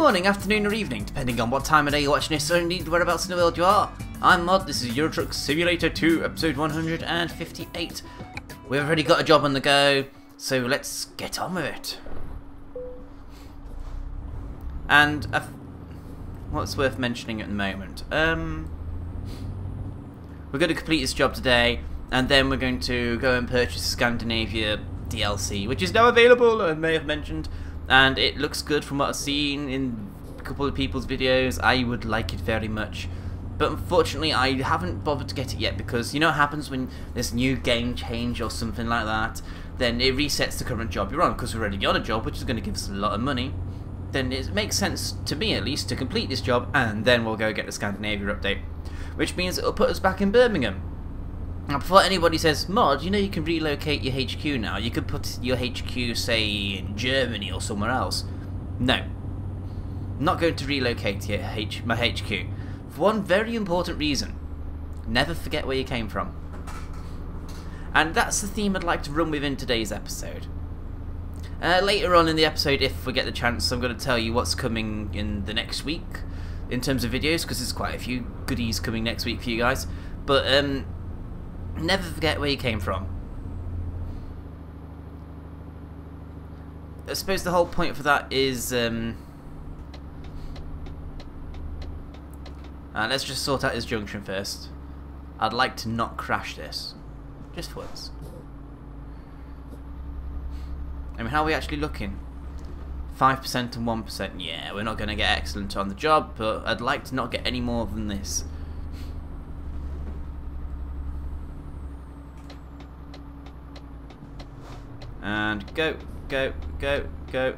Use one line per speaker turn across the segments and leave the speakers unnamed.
morning, afternoon or evening, depending on what time of day you're watching this or indeed whereabouts in the world you are. I'm MoD, this is Euro Truck Simulator 2, episode 158. We've already got a job on the go, so let's get on with it. And what's worth mentioning at the moment? We're going to complete this job today, and then we're going to go and purchase Scandinavia DLC, which is now available, I may have mentioned. And it looks good from what I've seen in a couple of people's videos. I would like it very much. But unfortunately, I haven't bothered to get it yet because you know what happens when there's a new game change or something like that? Then it resets the current job you're on because we're already on a job which is going to give us a lot of money. Then it makes sense, to me at least, to complete this job and then we'll go get the Scandinavia update. Which means it'll put us back in Birmingham. Now, before anybody says, MoD, you know you can relocate your HQ now. You could put your HQ, say, in Germany or somewhere else. No. I'm not going to relocate my HQ. For one very important reason. Never forget where you came from. And that's the theme I'd like to run with in today's episode. Later on in the episode, if we get the chance, I'm going to tell you what's coming in the next week in terms of videos, because there's quite a few goodies coming next week for you guys. But, never forget where you came from. I suppose the whole point for that is let's just sort out this junction first. I'd like to not crash this. Just once. I mean, how are we actually looking? 5% and 1%. Yeah, we're not going to get excellent on the job, but I'd like to not get any more than this. And go, go, go, go.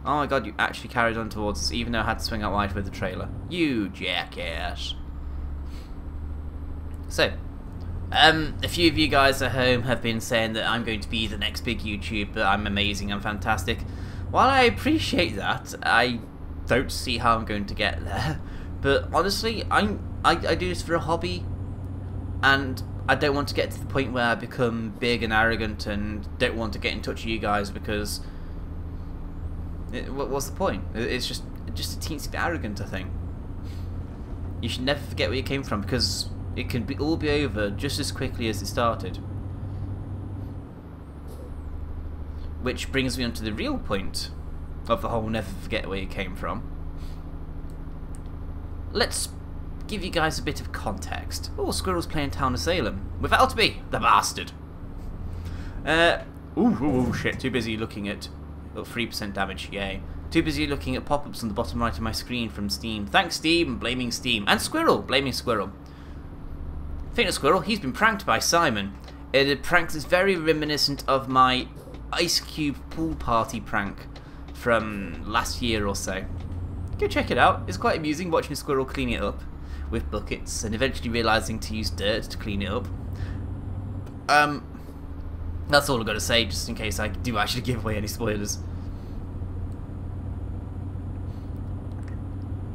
Oh my god, you actually carried on towards us, even though I had to swing out wide with the trailer. You jackass. So, a few of you guys at home have been saying that I'm going to be the next big YouTuber, I'm amazing, I'm fantastic. While I appreciate that, I don't see how I'm going to get there. But honestly, I do this for a hobby, and I don't want to get to the point where I become big and arrogant and don't want to get in touch with you guys because what's the point? It's just a teensy bit arrogant, I think. You should never forget where you came from because it can all be over just as quickly as it started. Which brings me on to the real point of the whole never forget where you came from. Let's give you guys a bit of context. Oh, Squirrel's playing Town of Salem. Without me, the bastard. Ooh, shit. Too busy looking at 3% damage. Yay. Too busy looking at pop-ups on the bottom right of my screen from Steam. Thanks, Steam. Blaming Steam. And Squirrel. Blaming Squirrel. Think of Squirrel. He's been pranked by Simon. The prank is very reminiscent of my Ice Cube pool party prank from last year or so. Go check it out. It's quite amusing watching Squirrel clean it up with buckets and eventually realising to use dirt to clean it up. That's all I've got to say, just in case I do actually give away any spoilers.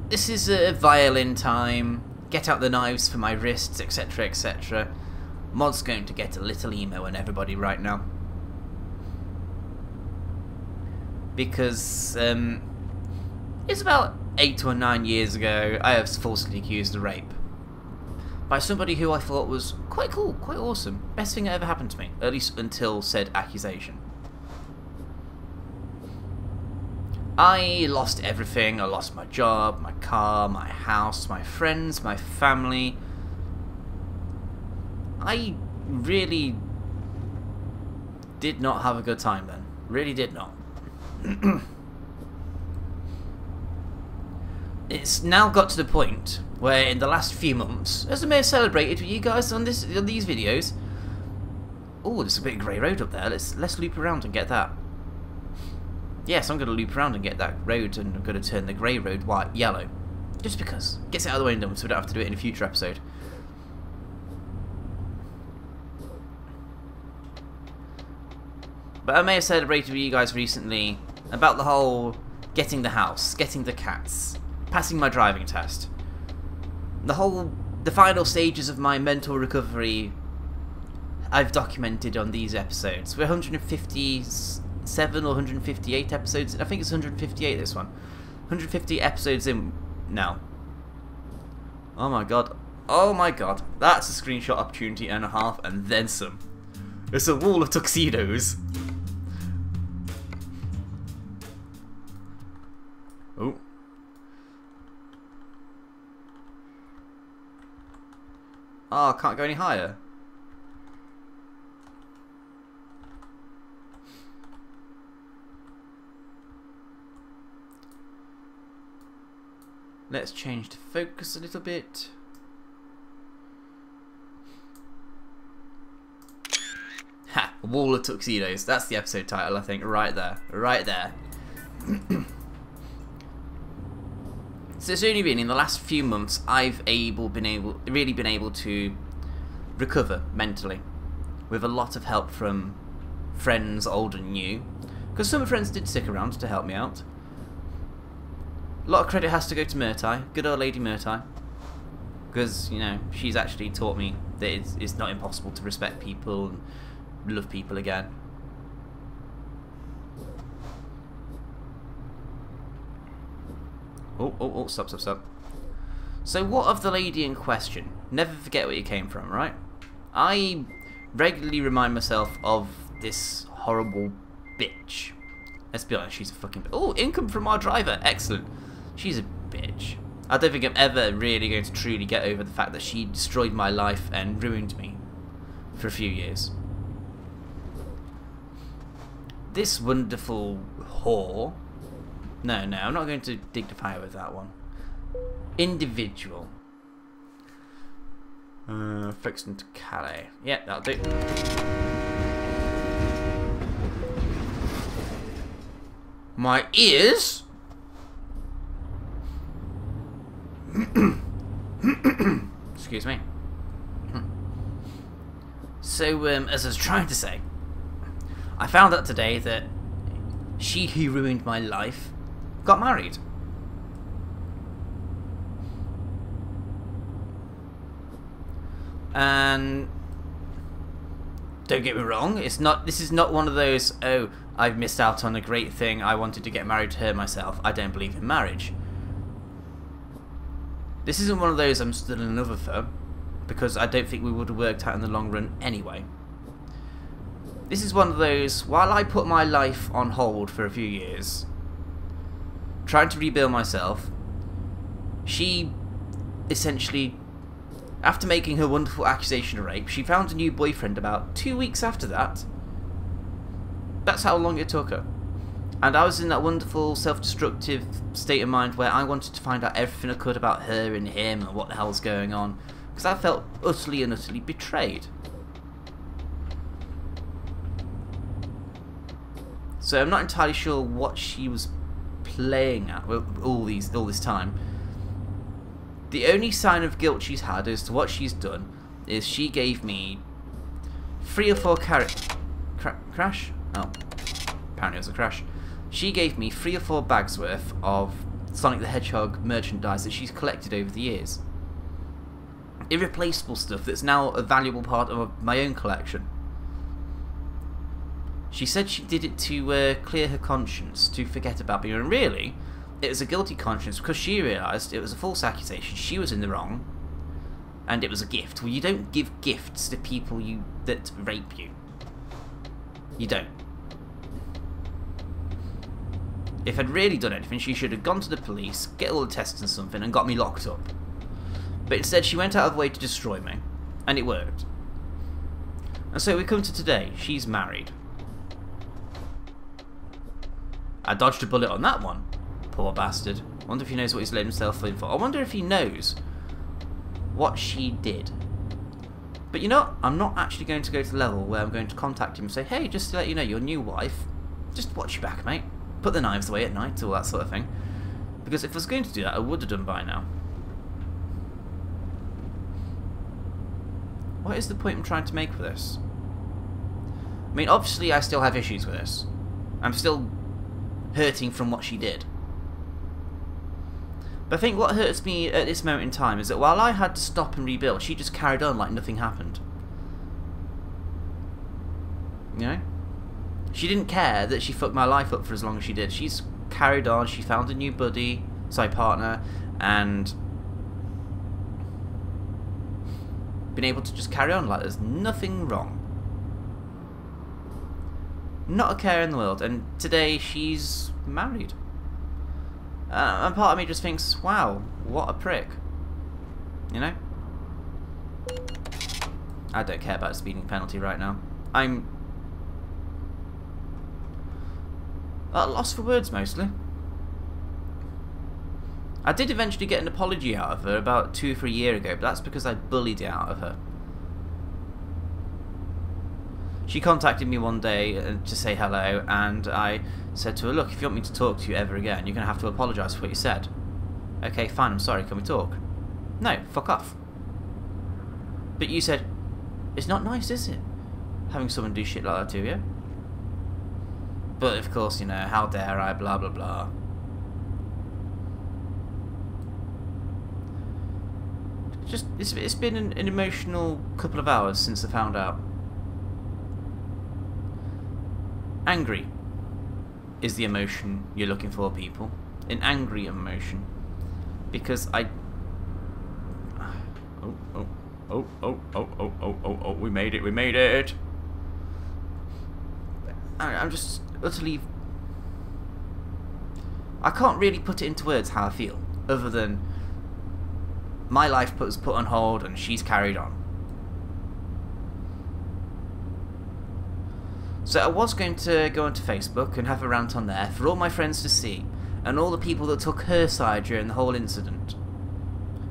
This is a violin time. Get out the knives for my wrists, etc, etc. MoD's going to get a little emo on everybody right now. Because, it's about 8 or 9 years ago, I was falsely accused of rape. By somebody who I thought was quite cool, quite awesome. Best thing that ever happened to me, at least until said accusation. I lost everything. I lost my job, my car, my house, my friends, my family. I really did not have a good time then. Really did not. It's now got to the point where in the last few months, as I may have celebrated with you guys on these videos. Oh, there's a bit of grey road up there. Let's loop around and get that. Yes, I'm going to loop around and get that road, and I'm going to turn the grey road yellow. Just because. Gets it out of the way and done, so we don't have to do it in a future episode. But I may have celebrated with you guys recently about the whole getting the house, getting the cats, passing my driving test. The final stages of my mental recovery I've documented on these episodes. We're 150 157 or 158 episodes. I think it's 158 this one. 150 episodes in now. Oh my god. Oh my god. That's a screenshot opportunity and a half and then some. It's a wall of tuxedos. Oh. Oh, I can't go any higher. Let's change the focus a little bit. Ha! A wall of tuxedos. That's the episode title, I think. Right there. Right there. So it's only been in the last few months I've really been able to recover mentally, with a lot of help from friends old and new, because some friends did stick around to help me out. A lot of credit has to go to Murtai, good old lady Murtai, because, you know, she's actually taught me that it's not impossible to respect people and love people again. Oh, stop. So what of the lady in question? Never forget where you came from, right? I regularly remind myself of this horrible bitch. Let's be honest, she's a fucking bitch. Oh, income from our driver, excellent. She's a bitch. I don't think I'm ever really going to truly get over the fact that she destroyed my life and ruined me for a few years. This wonderful whore. No, I'm not going to dignify her with that one. Individual. Fixed into Calais. Yeah, that'll do. My ears? Excuse me. So, as I was trying to say, I found out today that she who ruined my life got married. And don't get me wrong, this is not one of those, oh, I've missed out on a great thing, I wanted to get married to her myself, I don't believe in marriage. This isn't one of those I'm still in love with her, because I don't think we would have worked out in the long run anyway. This is one of those, while I put my life on hold for a few years, trying to rebuild myself, she essentially, after making her wonderful accusation of rape, she found a new boyfriend about 2 weeks after that. That's how long it took her. And I was in that wonderful self-destructive state of mind where I wanted to find out everything I could about her and him and what the hell's going on, because I felt utterly and utterly betrayed. So I'm not entirely sure what she was playing at all this time. The only sign of guilt she's had as to what she's done is she gave me 3 or 4 crash? Oh, apparently it was a crash. She gave me 3 or 4 bags worth of Sonic the Hedgehog merchandise that she's collected over the years. Irreplaceable stuff that's now a valuable part of my own collection. She said she did it to clear her conscience, to forget about me, and really, it was a guilty conscience because she realised it was a false accusation, she was in the wrong, and it was a gift. Well, you don't give gifts to people that rape you. You don't. If I'd really done anything, she should have gone to the police, get all the tests and something, and got me locked up. But instead, she went out of her way to destroy me, and it worked. And so we come to today. She's married. I dodged a bullet on that one. Poor bastard. I wonder if he knows what he's let himself in for. I wonder if he knows what she did. But you know what? I'm not actually going to go to the level where I'm going to contact him and say, hey, just to let you know, your new wife, just watch your back, mate. Put the knives away at night, all that sort of thing. Because if I was going to do that, I would have done by now. What is the point I'm trying to make with this? I mean, obviously I still have issues with this. I'm still hurting from what she did. But I think what hurts me at this moment in time is that while I had to stop and rebuild, she just carried on like nothing happened. You know? She didn't care that she fucked my life up for as long as she did. She's carried on. She found a new partner, and been able to just carry on like there's nothing wrong. Not a care in the world. And today she's married. And part of me just thinks, wow, what a prick. You know? I don't care about a speeding penalty right now. I'm at a loss for words, mostly. I did eventually get an apology out of her about 2 or 3 years ago, but that's because I bullied it out of her. She contacted me one day to say hello, and I said to her, look, if you want me to talk to you ever again, you're going to have to apologise for what you said. Okay, fine, I'm sorry, can we talk? No, fuck off. But you said, it's not nice, is it? Having someone do shit like that to you. But of course, you know, how dare I, blah blah blah. Just, it's been an emotional couple of hours since I found out. Angry is the emotion you're looking for, people. An angry emotion. Because Oh, we made it. I'm just utterly... I can't really put it into words how I feel, other than my life was put on hold and she's carried on. So I was going to go onto Facebook and have a rant on there for all my friends to see, and all the people that took her side during the whole incident.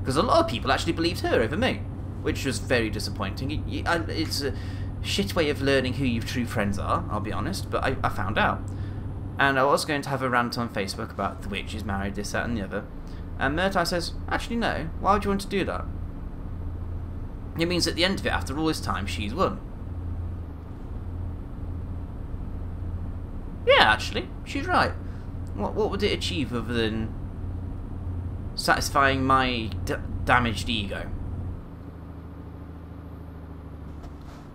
Because a lot of people actually believed her over me, which was very disappointing. It's a shit way of learning who your true friends are, I'll be honest, but I found out. And I was going to have a rant on Facebook about the witch is married, this, that and the other. And Murtai says, actually no, why would you want to do that? It means at the end of it, after all this time, she's won. Yeah, actually, she's right. What would it achieve other than satisfying my damaged ego?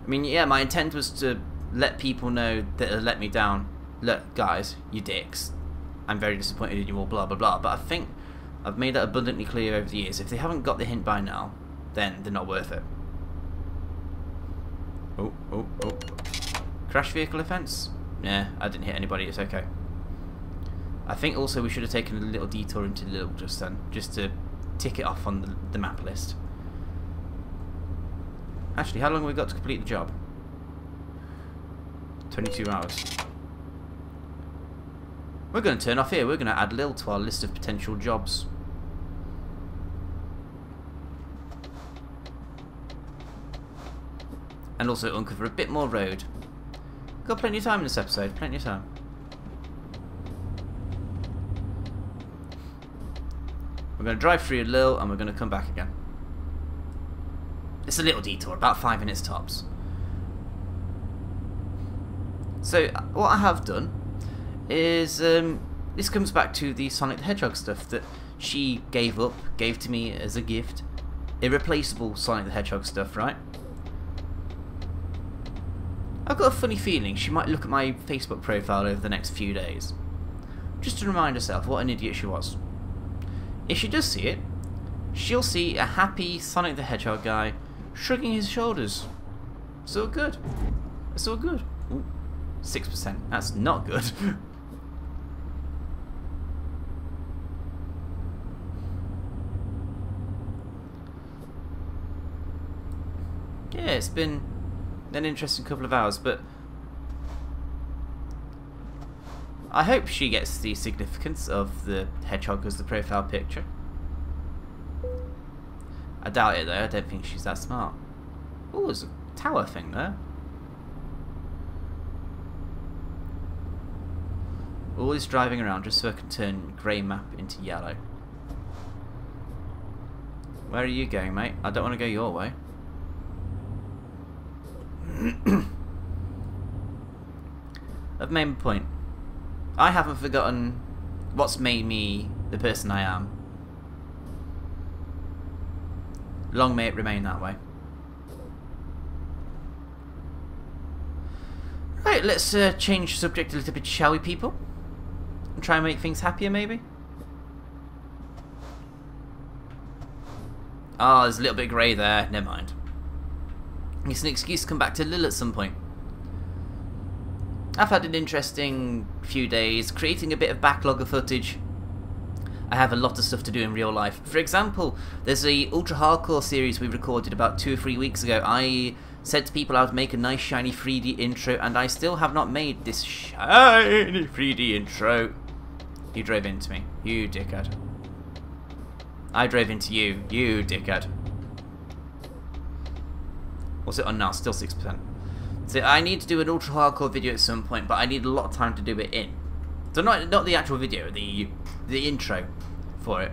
I mean, yeah, my intent was to let people know that had let me down. Look, guys, you dicks. I'm very disappointed in you all, blah, blah, blah. But I think I've made that abundantly clear over the years. If they haven't got the hint by now, then they're not worth it. Oh. Crash vehicle offence? Yeah, I didn't hit anybody, it's okay. I think also we should have taken a little detour into Lille just then, just to tick it off on the map list. Actually, how long have we got to complete the job? 22 hours. We're going to turn off here. We're going to add Lille to our list of potential jobs. And also uncover a bit more road. Got plenty of time in this episode, plenty of time. We're going to drive through Lille and we're going to come back again. It's a little detour, about 5 minutes tops. So what I have done is, this comes back to the Sonic the Hedgehog stuff that she gave to me as a gift. Irreplaceable Sonic the Hedgehog stuff, right? I've got a funny feeling she might look at my Facebook profile over the next few days, just to remind herself what an idiot she was. If she does see it, she'll see a happy Sonic the Hedgehog guy shrugging his shoulders. It's all good. It's all good. Ooh, 6%. That's not good. Yeah, it's been an interesting couple of hours, but I hope she gets the significance of the hedgehog as the profile picture. I doubt it though, I don't think she's that smart. Oh, there's a tower thing there. Always driving around just so I can turn grey map into yellow. Where are you going, mate? I don't want to go your way. I've made my point. I haven't forgotten what's made me the person I am. Long may it remain that way. Right Right, let's change subject a little bit, shall we, people? And try and make things happier, maybe? Ah, there's a little bit of grey there. Never mind. It's an excuse to come back to Lille at some point. I've had an interesting few days, creating a bit of backlog of footage. I have a lot of stuff to do in real life. For example, there's a Ultra Hardcore series we recorded about 2 or 3 weeks ago. I said to people I would make a nice shiny 3D intro, and I still have not made this shiny 3D intro. You drove into me, you dickhead. I drove into you, you dickhead. What's it on now? Still 6%. So I need to do an Ultra Hardcore video at some point, but I need a lot of time to do it in. So not the actual video, the intro for it.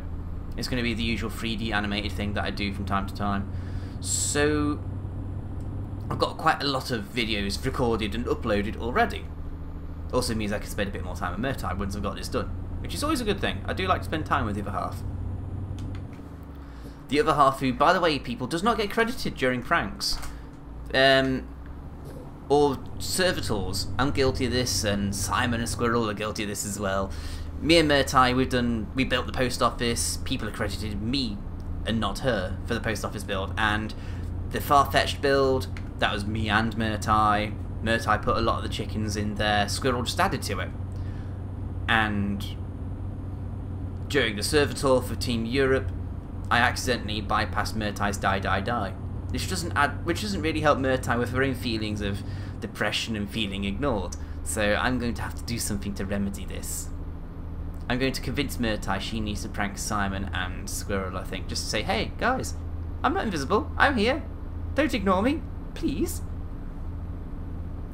It's going to be the usual 3D animated thing that I do from time to time. So I've got quite a lot of videos recorded and uploaded already. Also means I can spend a bit more time at Murtai once I've got this done, which is always a good thing. I do like to spend time with the other half. The other half who, by the way, people, does not get credited during pranks. Or servitors. I'm guilty of this, and Simon and Squirrel are guilty of this as well. Me and Murtai, we built the post office. People accredited me and not her for the post office build, and the far-fetched build, that was me and Murtai. Murtai put a lot of the chickens in there. Squirrel just added to it. And during the servitor for Team Europe, I accidentally bypassed Murtai's die. Which doesn't really help Murtai with her own feelings of depression and feeling ignored. So I'm going to have to do something to remedy this. I'm going to convince Murtai she needs to prank Simon and Squirrel, I think. Just to say, hey, guys, I'm not invisible. I'm here. Don't ignore me, please.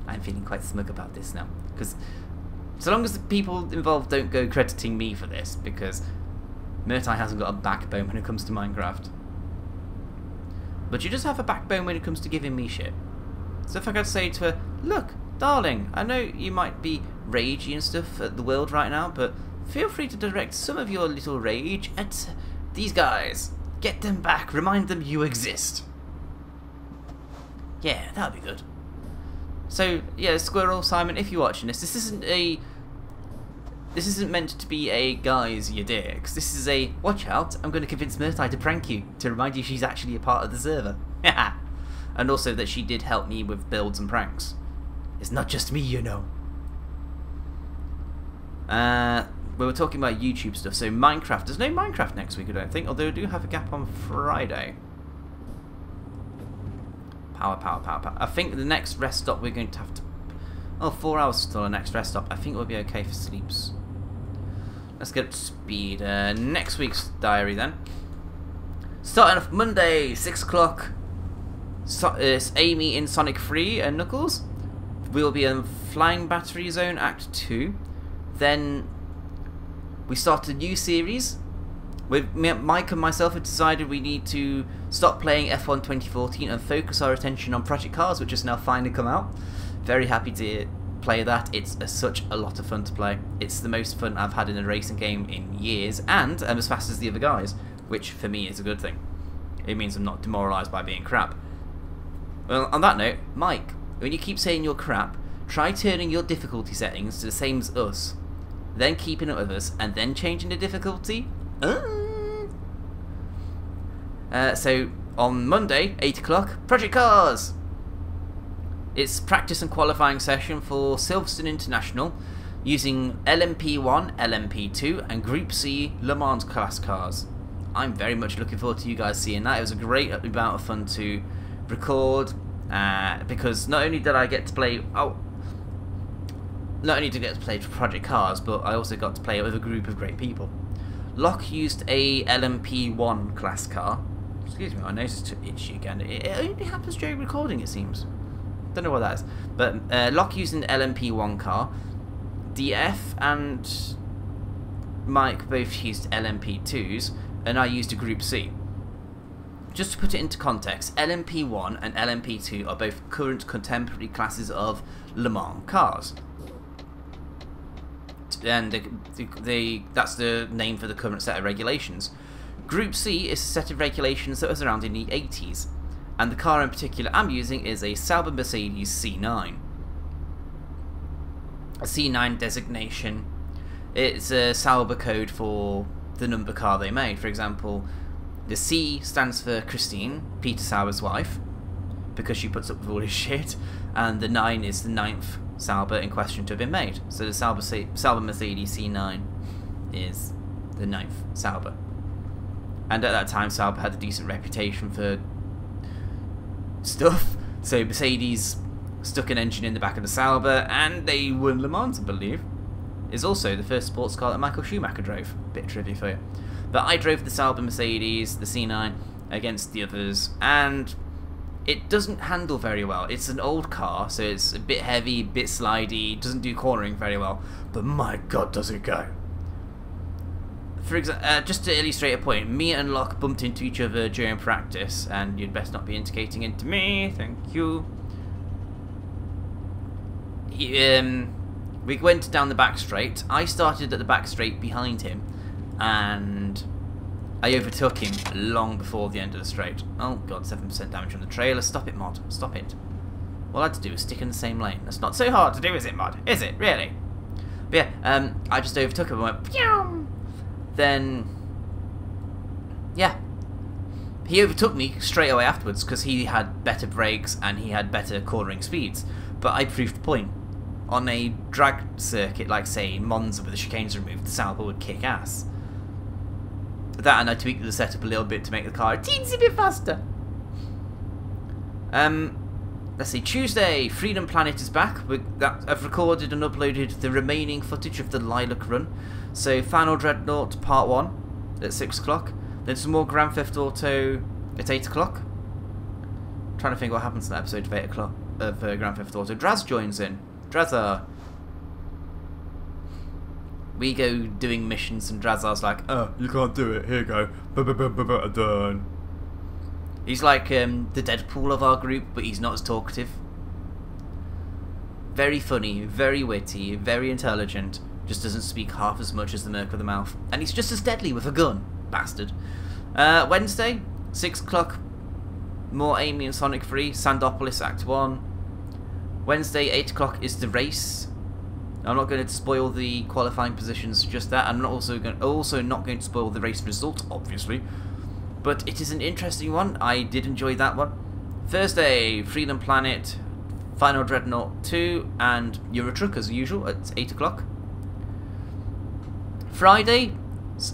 I'm feeling quite smug about this now. Because so long as the people involved don't go crediting me for this, because Murtai hasn't got a backbone when it comes to Minecraft. But you just have a backbone when it comes to giving me shit. So if I could say to her, look, darling, I know you might be ragey and stuff at the world right now, but feel free to direct some of your little rage at these guys. Get them back, remind them you exist. Yeah, that would be good. So, yeah, Squirrel, Simon, if you're watching this, this isn't meant to be a guys, you dicks. This is a watch out, I'm going to convince Murtai to prank you, to remind you she's actually a part of the server. And also that she did help me with builds and pranks. It's not just me, you know. We were talking about YouTube stuff, so Minecraft. There's no Minecraft next week, I don't think, although I do have a gap on Friday. Power. I think the next rest stop we're going to have to... Oh, 4 hours till the next rest stop. I think we'll be okay for sleeps. Let's get up to speed. Next week's diary then. Starting off Monday, 6 o'clock. It's Amy in Sonic 3 and Knuckles. We'll be in Flying Battery Zone Act 2. Then we start a new series. Mike and myself have decided we need to stop playing F1 2014 and focus our attention on Project Cars, which has now finally come out. Very happy to play that. It's such a lot of fun to play. It's the most fun I've had in a racing game in years, and I'm as fast as the other guys, which for me is a good thing. It means I'm not demoralised by being crap. Well, on that note, Mike, when you keep saying you're crap, try turning your difficulty settings to the same as us, then keeping up with us, and then changing the difficulty. So on Monday, 8 o'clock, Project Cars. It's practice and qualifying session for Silverstone International using LMP1, LMP2 and Group C Le Mans class cars. I'm very much looking forward to you guys seeing that. It was a great amount of fun to record because not only did I get to play for Project Cars, but I also got to play with a group of great people. Locke used a LMP1 class car. Excuse me, my nose is too itchy again. It only happens during recording, it seems. Don't know what that is. But Locke used an LMP1 car. DF and Mike both used LMP2s, and I used a Group C. Just to put it into context, LMP1 and LMP2 are both current contemporary classes of Le Mans cars. And that's the name for the current set of regulations. Group C is a set of regulations that was around in the 80s, and the car in particular I'm using is a Sauber Mercedes C9. a C9 designation. It's a Sauber code for the number car they made. For example, the C stands for Christine, Peter Sauber's wife, because she puts up with all his shit, and the 9 is the 9th Sauber in question to have been made. So the Sauber Mercedes C9 is the 9th Sauber. And at that time, Sauber had a decent reputation for stuff. So Mercedes stuck an engine in the back of the Sauber, and they won Le Mans, I believe. Is also the first sports car that Michael Schumacher drove. Bit of trivia for you. But I drove the Sauber Mercedes, the C9, against the others, and it doesn't handle very well. It's an old car, so it's a bit heavy, a bit slidey, doesn't do cornering very well, but my god does it go. For example, just to illustrate a point, me and Locke bumped into each other during practice, and you'd best not be indicating into me, thank you. We went down the back straight. I started at the back straight behind him, and I overtook him long before the end of the straight. Oh god, 7% damage on the trailer. Stop it, mod. Stop it. All I had to do was stick in the same lane. That's not so hard to do, is it, mod? Is it, really? But yeah, I just overtook him and went, pew! Then, yeah. He overtook me straight away afterwards because he had better brakes and he had better cornering speeds. But I proved the point. On a drag circuit, like say Monza with the chicanes removed, the Sauber would kick ass. That, and I tweaked the setup a little bit to make the car a teensy bit faster. Let's see, Tuesday, Freedom Planet is back. I've recorded and uploaded the remaining footage of the Lilac Run. So, Final Dreadnought Part 1 at 6 o'clock. Then some more Grand Theft Auto at 8 o'clock. Trying to think what happens in that episode of 8 o'clock of Grand Theft Auto. Draz joins in. Drazar. We go doing missions and Drazar's like, oh, you can't do it, here you go. Done. He's like the Deadpool of our group, but he's not as talkative. Very funny, very witty, very intelligent, just doesn't speak half as much as the Merc of the Mouth. And he's just as deadly with a gun, bastard. Wednesday, 6 o'clock, more Amy and Sonic 3, Sandopolis Act 1. Wednesday, 8 o'clock is the race. I'm not going to spoil the qualifying positions just that. I'm not also not going to spoil the race result, obviously. But it is an interesting one. I did enjoy that one. Thursday, Freedom Planet, Final Dreadnought 2, and Euro Truck as usual at 8 o'clock. Friday,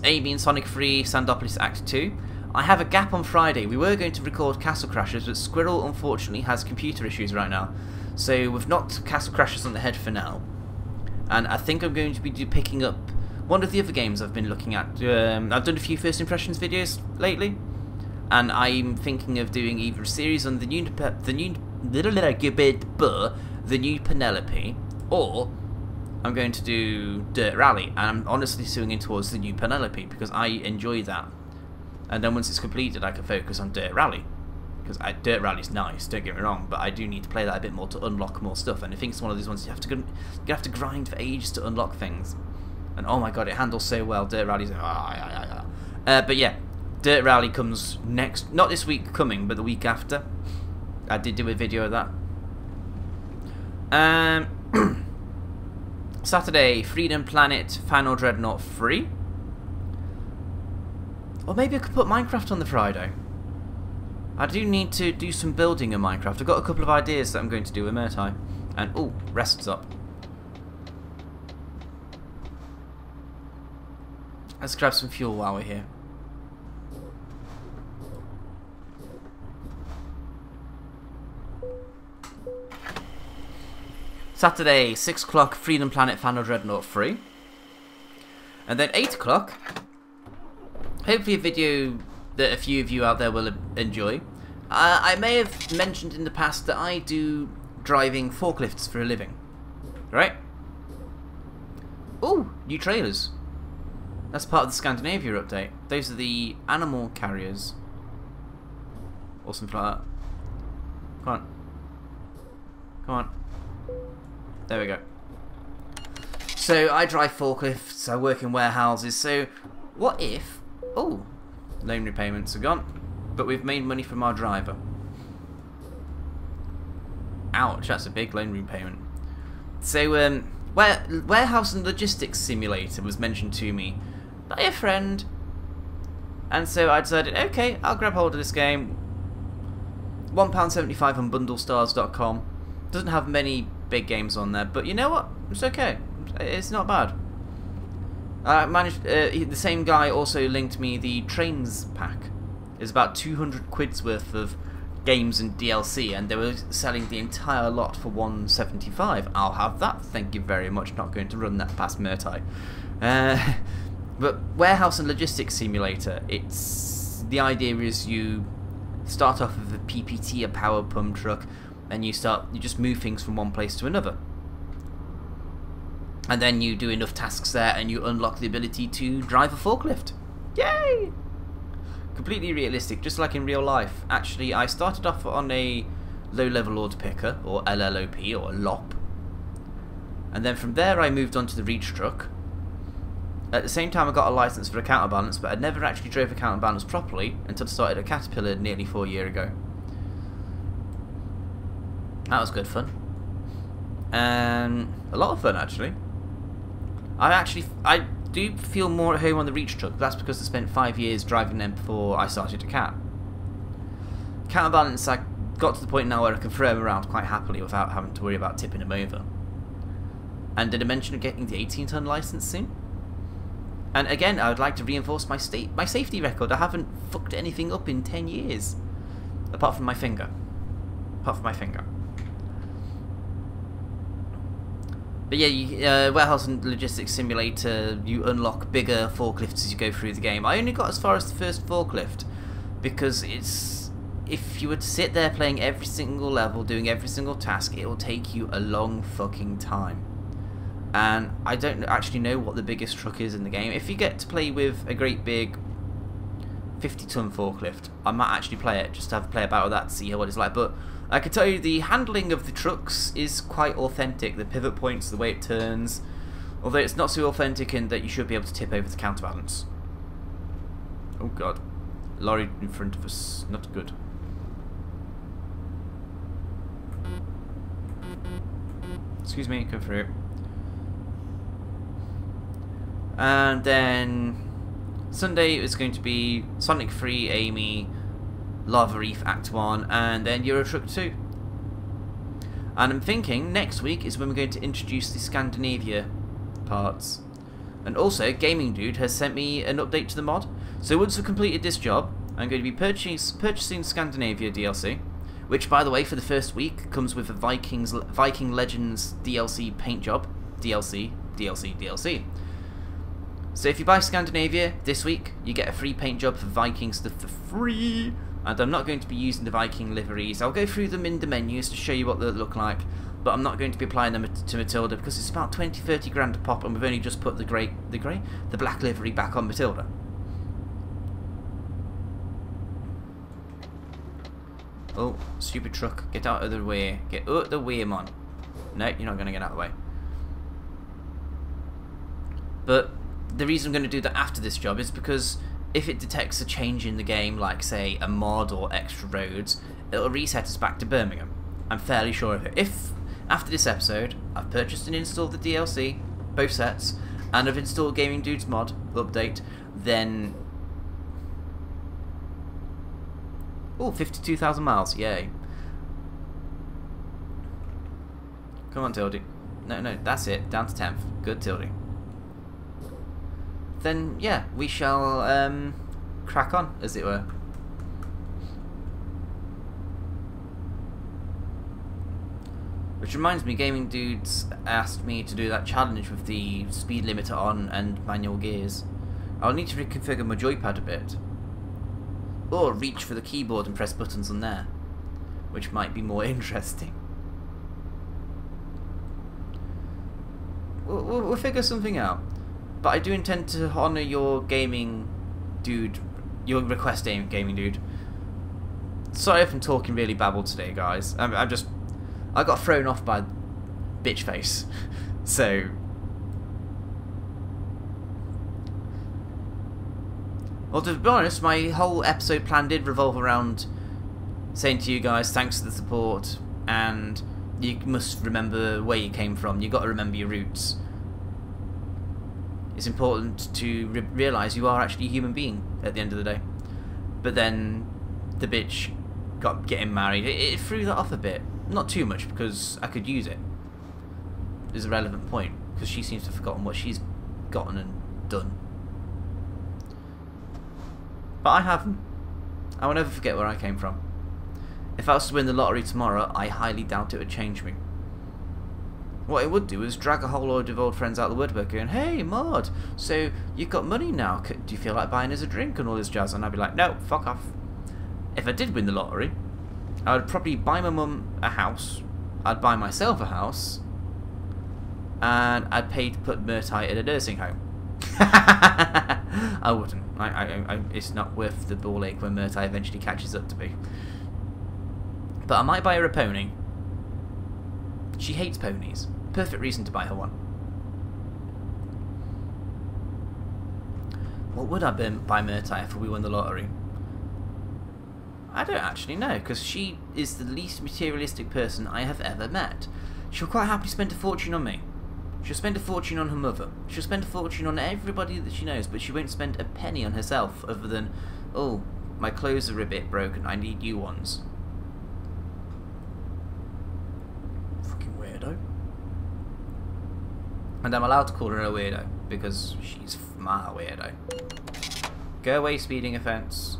Amy and Sonic 3, Sandopolis Act 2. I have a gap on Friday. We were going to record Castle Crashers, but Squirrel unfortunately has computer issues right now. So we've knocked Castle Crashers on the head for now. And I think I'm going to be picking up one of the other games I've been looking at. I've done a few first impressions videos lately, and I'm thinking of doing either a series on the new Penelope, or I'm going to do Dirt Rally, and I'm honestly swinging towards the new Penelope because I enjoy that. And then once it's completed, I can focus on Dirt Rally. Because Dirt Rally's nice, don't get me wrong, but I do need to play that a bit more to unlock more stuff. And I think it's one of these ones you have to grind for ages to unlock things. And oh my god, it handles so well. Dirt Rally's but yeah, Dirt Rally comes next, not this week coming, but the week after. I did do a video of that. Saturday, Freedom Planet, Final Dreadnought 3. Or maybe I could put Minecraft on the Friday. I do need to do some building in Minecraft. I've got a couple of ideas that I'm going to do with Murtai. And, oh, rest's up. Let's grab some fuel while we're here. Saturday, 6 o'clock, Freedom Planet, Final Dreadnought 3. And then 8 o'clock, hopefully a video that a few of you out there will enjoy. I may have mentioned in the past that I do driving forklifts for a living. Right? Oh, new trailers. That's part of the Scandinavia update. Those are the animal carriers. Or something like that. Come on. Come on. There we go. So, I drive forklifts, I work in warehouses, so what if... Oh, loan repayments are gone, but we've made money from our driver. Ouch, that's a big loan repayment. So, Warehouse and Logistics Simulator was mentioned to me by a friend, and so I decided, okay, I'll grab hold of this game. £1.75 on bundlestars.com. Doesn't have many big games on there, but you know what? It's okay. It's not bad. I managed. The same guy also linked me the Trains pack. It's about 200 quid's worth of games and DLC, and they were selling the entire lot for £1.75. I'll have that, thank you very much. Not going to run that past Murtai. But Warehouse and Logistics Simulator, the idea is you start off with a PPT, a power pump truck, and you just move things from one place to another. And then you do enough tasks there and you unlock the ability to drive a forklift. Yay! Completely realistic, just like in real life. Actually, I started off on a low-level order picker, or LLOP, or LOP. And then from there I moved on to the reach truck. At the same time I got a license for a counterbalance, but I never actually drove a counterbalance properly until I started at Caterpillar nearly 4 years ago. That was good fun. And a lot of fun, actually. I do feel more at home on the reach truck. That's because I spent 5 years driving them before I started a cat. Counterbalance, I got to the point now where I can throw them around quite happily without having to worry about tipping them over. And did I mention getting the 18-ton license soon? And again, I would like to reinforce my safety record. I haven't fucked anything up in 10 years. Apart from my finger. But yeah, Warehouse and Logistics Simulator, you unlock bigger forklifts as you go through the game. I only got as far as the first forklift, because if you were to sit there playing every single level, doing every single task, it will take you a long fucking time. And I don't actually know what the biggest truck is in the game. If you get to play with a great big 50-ton forklift, I might actually play it, just to play about with that to see what it's like. But I can tell you the handling of the trucks is quite authentic. The pivot points, the way it turns, although it's not so authentic in that you should be able to tip over the counterbalance. Oh god, lorry in front of us, not good. Excuse me, come through. And then Sunday is going to be Sonic 3, Amy, Lava Reef Act 1, and then Euro Truck 2. And I'm thinking next week is when we're going to introduce the Scandinavia parts. And also, Gaming Dude has sent me an update to the mod. So once we've completed this job, I'm going to be purchasing Scandinavia DLC, which, by the way, for the first week comes with a Viking Legends DLC paint job. DLC. So if you buy Scandinavia this week, you get a free paint job for Viking stuff for free. And I'm not going to be using the Viking liveries. I'll go through them in the menus to show you what they look like, but I'm not going to be applying them to Matilda because it's about 20-30 grand a pop, and we've only just put the black livery back on Matilda. Oh, stupid truck! Get out of the way! Get out of the way, man! No, you're not going to get out of the way. But the reason I'm going to do that after this job is because if it detects a change in the game, like say a mod or extra roads, it'll reset us back to Birmingham. I'm fairly sure of it. If after this episode I've purchased and installed the DLC, both sets, and I've installed Gaming Dude's mod update, then 52,000 miles, yay. Come on, Tildy. No, that's it. Down to 10th. Good, Tildy. Then, yeah, we shall crack on, as it were. Which reminds me, Gaming Dudes asked me to do that challenge with the speed limiter on and manual gears. I'll need to reconfigure my joypad a bit. Or reach for the keyboard and press buttons on there, which might be more interesting. We'll figure something out. But I do intend to honour your Gaming Dude, your request, Gaming Dude. Sorry if I'm talking really babbled today, guys. I got thrown off by bitch face, so. Well, to be honest, my whole episode plan did revolve around saying to you guys thanks for the support and You must remember where you came from. You've got to remember your roots. It's important to realise you are actually a human being at the end of the day. But then the bitch got getting married. It threw that off a bit. Not too much, because I could use it. It's a relevant point, because she seems to have forgotten what she's gotten and done. But I haven't. I will never forget where I came from. If I was to win the lottery tomorrow, I highly doubt it would change me. What it would do is drag a whole load of old friends out of the woodwork going, "Hey, Maud, so you've got money now. Do you feel like buying us a drink?" and all this jazz. And I'd be like, "No, fuck off." If I did win the lottery, I would probably buy my mum a house. I'd buy myself a house. And I'd pay to put Murtai in a nursing home. I wouldn't. It's not worth the ball ache when Murtai eventually catches up to me. But I might buy her a pony. She hates ponies. Perfect reason to buy her one. What would I buy Murtai if we won the lottery? I don't actually know, because she is the least materialistic person I have ever met. She'll quite happily spend a fortune on me. She'll spend a fortune on her mother. She'll spend a fortune on everybody that she knows, but she won't spend a penny on herself other than, "Oh, my clothes are a bit broken, I need new ones." Fucking weirdo. And I'm allowed to call her a weirdo, because she's my weirdo. Go away, speeding offence.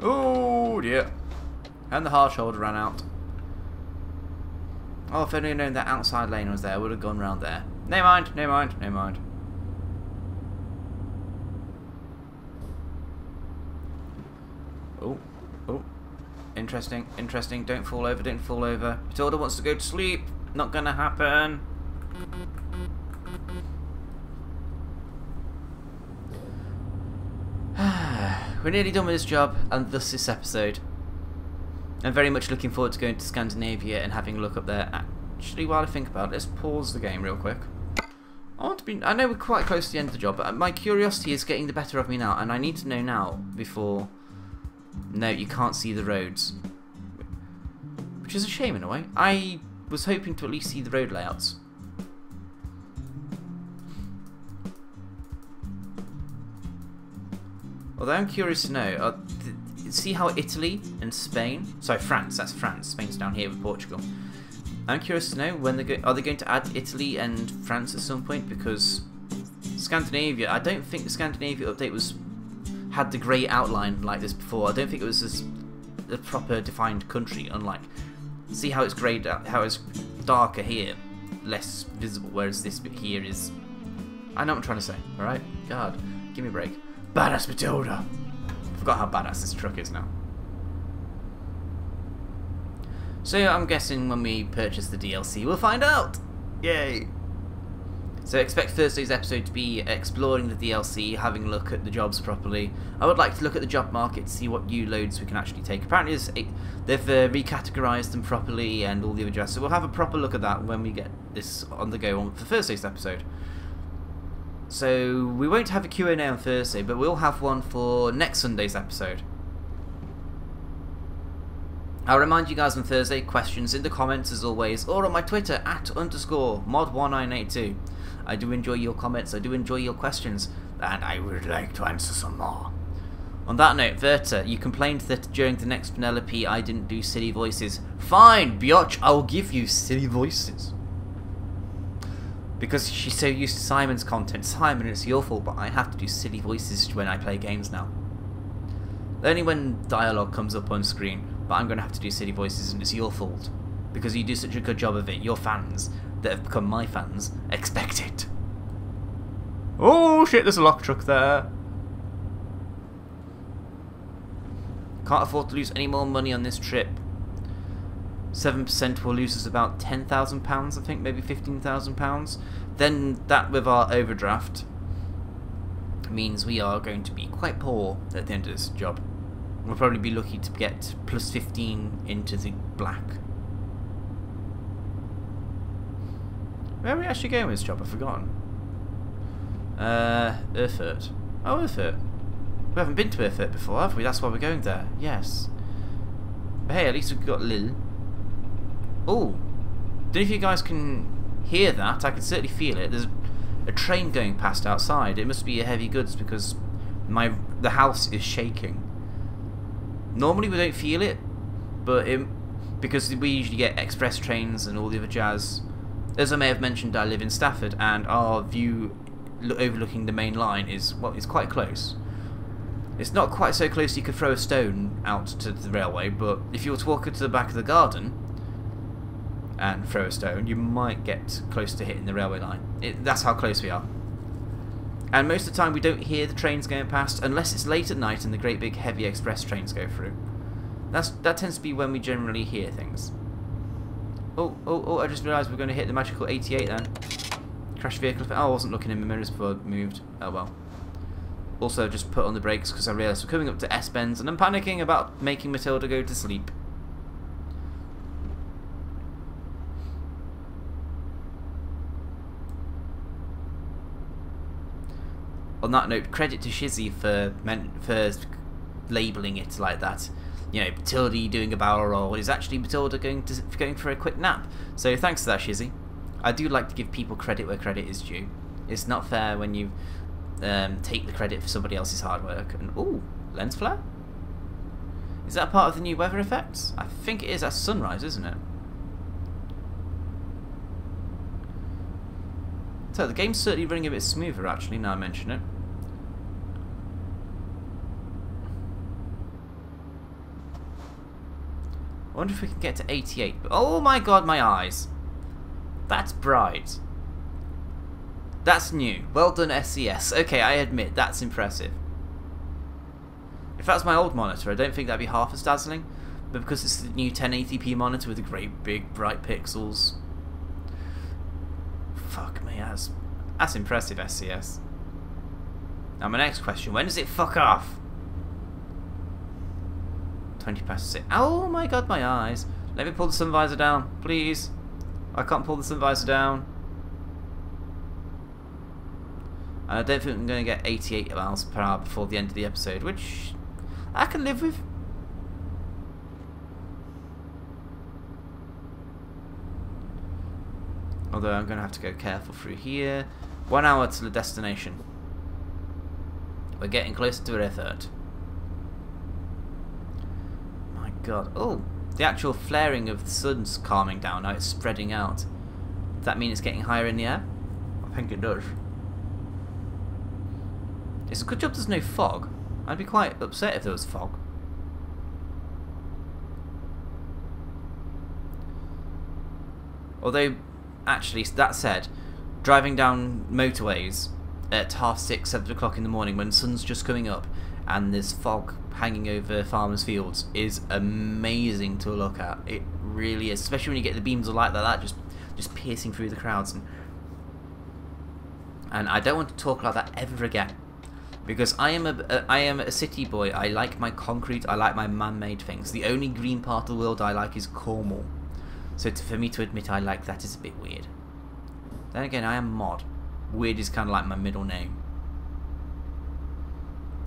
Oh dear. And the hard shoulder ran out. Oh, if only I'd known that outside lane was there, I would have gone round there. Never mind, never mind, never mind. Oh, oh. Interesting, interesting. Don't fall over, don't fall over. Matilda wants to go to sleep. Not gonna happen. We're nearly done with this job, and thus this episode. I'm very much looking forward to going to Scandinavia and having a look up there. Actually, while I think about it, let's pause the game real quick. I know we're quite close to the end of the job, but my curiosity is getting the better of me now, and I need to know now before... No, you can't see the roads. Which is a shame in a way. I was hoping to at least see the road layouts. Although I'm curious to know, see how Italy and Spain, sorry, France, that's France, Spain's down here with Portugal. I'm curious to know when are they going to add Italy and France at some point, because Scandinavia, I don't think the Scandinavia update had the grey outline like this before. I don't think it was a proper defined country, unlike, see how it's greyed out, how it's darker here, less visible, whereas this bit here is, I know what I'm trying to say, alright? God, give me a break. Badass Matilda! Forgot how badass this truck is now. So I'm guessing when we purchase the DLC we'll find out! Yay! So expect Thursday's episode to be exploring the DLC, having a look at the jobs properly. I would like to look at the job market to see what new loads we can actually take. Apparently they've recategorised them properly and all the other jazz, so we'll have a proper look at that when we get this on the go on for Thursday's episode. So we won't have a Q&A on Thursday, but we'll have one for next Sunday's episode. I'll remind you guys on Thursday, questions in the comments as always, or on my Twitter @_mod1982. I do enjoy your comments, I do enjoy your questions, and I would like to answer some more. On that note, Verta, you complained that during the next Penelope I didn't do silly voices. Fine, biatch, I'll give you silly voices. Because she's so used to Simon's content. Simon, it's your fault, but I have to do silly voices when I play games now. Only when dialogue comes up on screen, but I'm going to have to do silly voices, and it's your fault. Because you do such a good job of it. Your fans, that have become my fans, expect it. Oh shit, there's a lock truck there. Can't afford to lose any more money on this trip. 7% will lose us about £10,000, I think, maybe £15,000. Then that with our overdraft means we are going to be quite poor at the end of this job. We'll probably be lucky to get plus 15 into the black. Where are we actually going with this job? I've forgotten. Erfurt. Oh, Erfurt. We haven't been to Erfurt before, have we? That's why we're going there. Yes. But hey, at least we've got Lil. Oh, don't know if you guys can hear that. I can certainly feel it. There's a train going past outside. It must be a heavy goods because the house is shaking. Normally we don't feel it, but because we usually get express trains and all the other jazz. As I may have mentioned, I live in Stafford, and our view overlooking the main line is quite close. It's not quite so close you could throw a stone out to the railway, but if you were to walk into the back of the garden and throw a stone, you might get close to hitting the railway line. That's how close we are. And most of the time we don't hear the trains going past unless it's late at night and the great big heavy express trains go through. That tends to be when we generally hear things. Oh, I just realised we're going to hit the magical 88 then. Crash vehicle. Oh, I wasn't looking in my mirrors before I moved. Oh well. Also, just put on the brakes because I realised we're coming up to S-bends and I'm panicking about making Matilda go to sleep. On that note, credit to Shizzy for labelling it like that. You know, Matilda doing a barrel roll is actually Matilda going for a quick nap. So thanks for that, Shizzy. I do like to give people credit where credit is due. It's not fair when you take the credit for somebody else's hard work. And ooh, lens flare? Is that part of the new weather effects? I think it is at sunrise, isn't it? So the game's certainly running a bit smoother actually, now I mention it. I wonder if we can get to 88. Oh my god, my eyes. That's bright. That's new. Well done, SCS. Okay, I admit, that's impressive. If that's my old monitor, I don't think that'd be half as dazzling. But because it's the new 1080p monitor with the great big bright pixels. Fuck me, that's impressive, SCS. Now my next question, when does it fuck off? 20 past 6. Oh my god, my eyes. Let me pull the sun visor down, please. I can't pull the sun visor down. And I don't think I'm going to get 88 miles per hour before the end of the episode, which I can live with. Although I'm going to have to go careful through here. 1 hour to the destination. We're getting closer to a third. My god. Oh, the actual flaring of the sun's calming down. Now it's spreading out. Does that mean it's getting higher in the air? I think it does. It's a good job there's no fog. I'd be quite upset if there was fog. Although, actually, that said, driving down motorways at 6:30, 7 o'clock in the morning when the sun's just coming up and there's fog hanging over farmers' fields is amazing to look at. It really is, especially when you get the beams of light like that just piercing through the crowds. And I don't want to talk like that ever again. Because I am a city boy. I like my concrete. I like my man-made things. The only green part of the world I like is Cornwall. So for me to admit I like that is a bit weird. Then again, I am MoD. Weird is kind of like my middle name.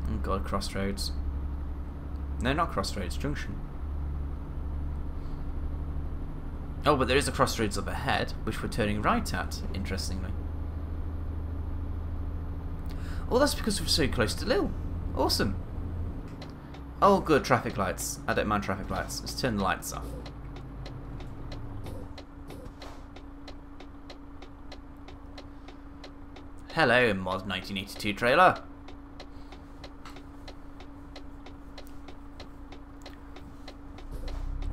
Oh god, Crossroads. No, not Crossroads, Junction. Oh, but there is a Crossroads up ahead, which we're turning right at, interestingly. Oh, that's because we're so close to Lille. Awesome. Oh, good, traffic lights. I don't mind traffic lights. Let's turn the lights off. Hello, MoD 1982 trailer.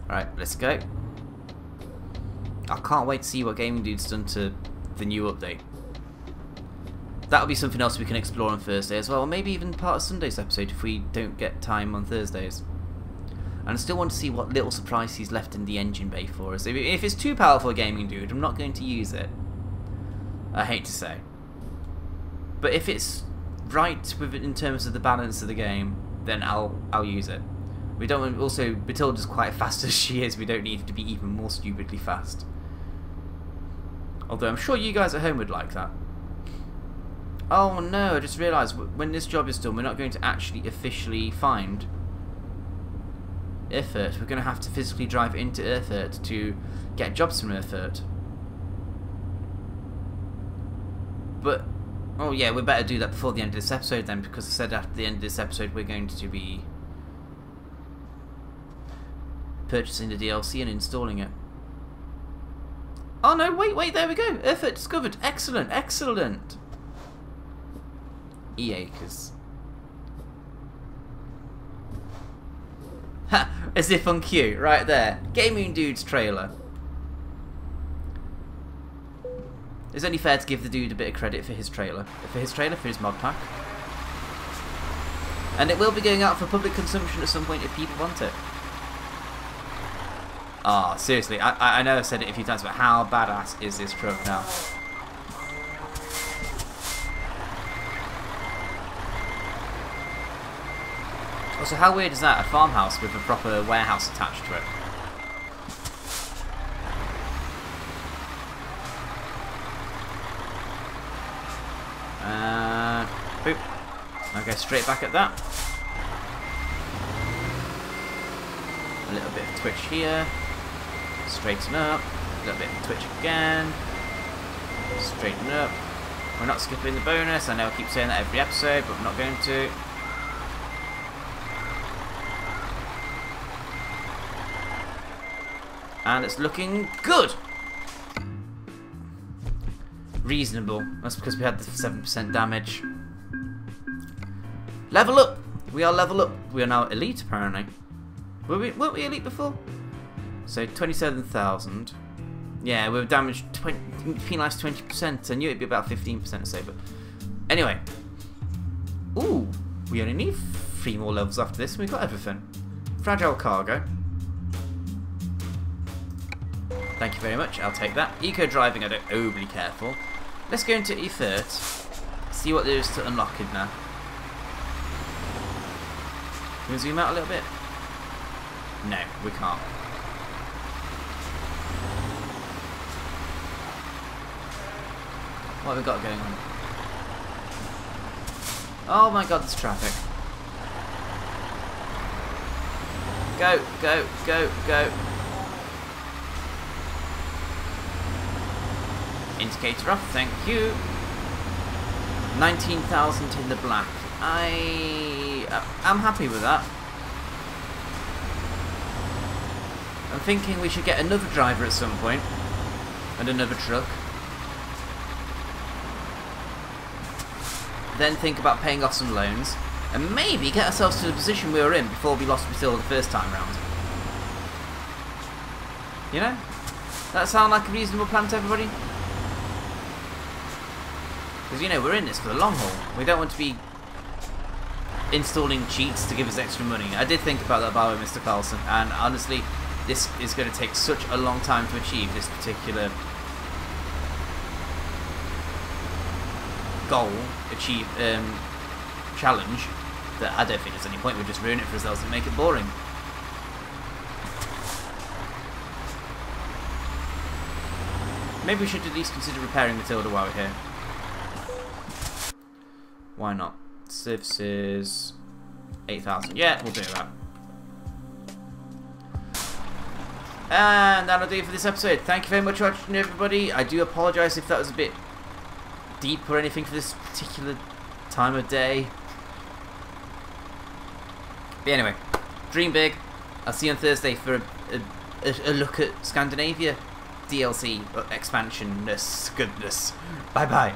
Alright, let's go. I can't wait to see what Gaming Dude's done to the new update. That'll be something else we can explore on Thursday as well, or maybe even part of Sunday's episode if we don't get time on Thursdays. And I still want to see what little surprise he's left in the engine bay for us. If it's too powerful a Gaming Dude, I'm not going to use it. I hate to say. But if it's right in terms of the balance of the game, then I'll use it. We don't also Matilda's quite fast as she is. We don't need to be even more stupidly fast. Although I'm sure you guys at home would like that. Oh no! I just realised when this job is done, we're not going to actually officially find Erfurt. We're going to have to physically drive into Erfurt to get jobs from Erfurt. But, oh yeah, we better do that before the end of this episode then, because I said after the end of this episode we're going to be purchasing the DLC and installing it. Oh no, wait, there we go. Erfurt discovered. Excellent, excellent. E-acres. Ha! As if on cue, right there. Gaming Dude's trailer. It's only fair to give the dude a bit of credit for his trailer. For his mod pack. And it will be going out for public consumption at some point if people want it. Ah, oh, seriously, I know I've said it a few times, but how badass is this truck now? Also, how weird is that? A farmhouse with a proper warehouse attached to it. Boop. I'll go straight back at that. A little bit of twitch here. Straighten up. A little bit of twitch again. Straighten up. We're not skipping the bonus. I know I keep saying that every episode, but we're not going to. And it's looking good. Reasonable. That's because we had the 7% damage. Level up. We are level up. We are now elite, apparently. Weren't we elite before? So 27,000. Yeah, we were damaged. Penalised 20%. I knew it'd be about 15% or so, but anyway. Ooh, we only need 3 more levels after this. We've got everything. Fragile cargo. Thank you very much, I'll take that. Eco driving, I don't overly care for. Let's go into E30. See what there is to unlock in there. Can we zoom out a little bit? No, we can't. What have we got going on? Oh my god, there's traffic. Go, go, go, go. Indicator off, thank you. 19,000 in the black. I'm happy with that. I'm thinking we should get another driver at some point. And another truck. Then think about paying off some loans. And maybe get ourselves to the position we were in before we lost Brazil the first time round. You know? That sound like a reasonable plan to everybody? Because, you know, we're in this for the long haul. We don't want to be installing cheats to give us extra money. I did think about that, by the way, Mr. Carlson, and honestly, this is going to take such a long time to achieve this particular goal, challenge, that I don't think there's any point. We'll just ruin it for ourselves and make it boring. Maybe we should at least consider repairing Matilda while we're here. Why not? Services 8,000. Yeah, we'll do that. And that'll do it for this episode. Thank you very much for watching, everybody. I do apologise if that was a bit deep or anything for this particular time of day. But anyway, dream big. I'll see you on Thursday for a look at Scandinavia DLC expansion-ness, goodness. Bye bye.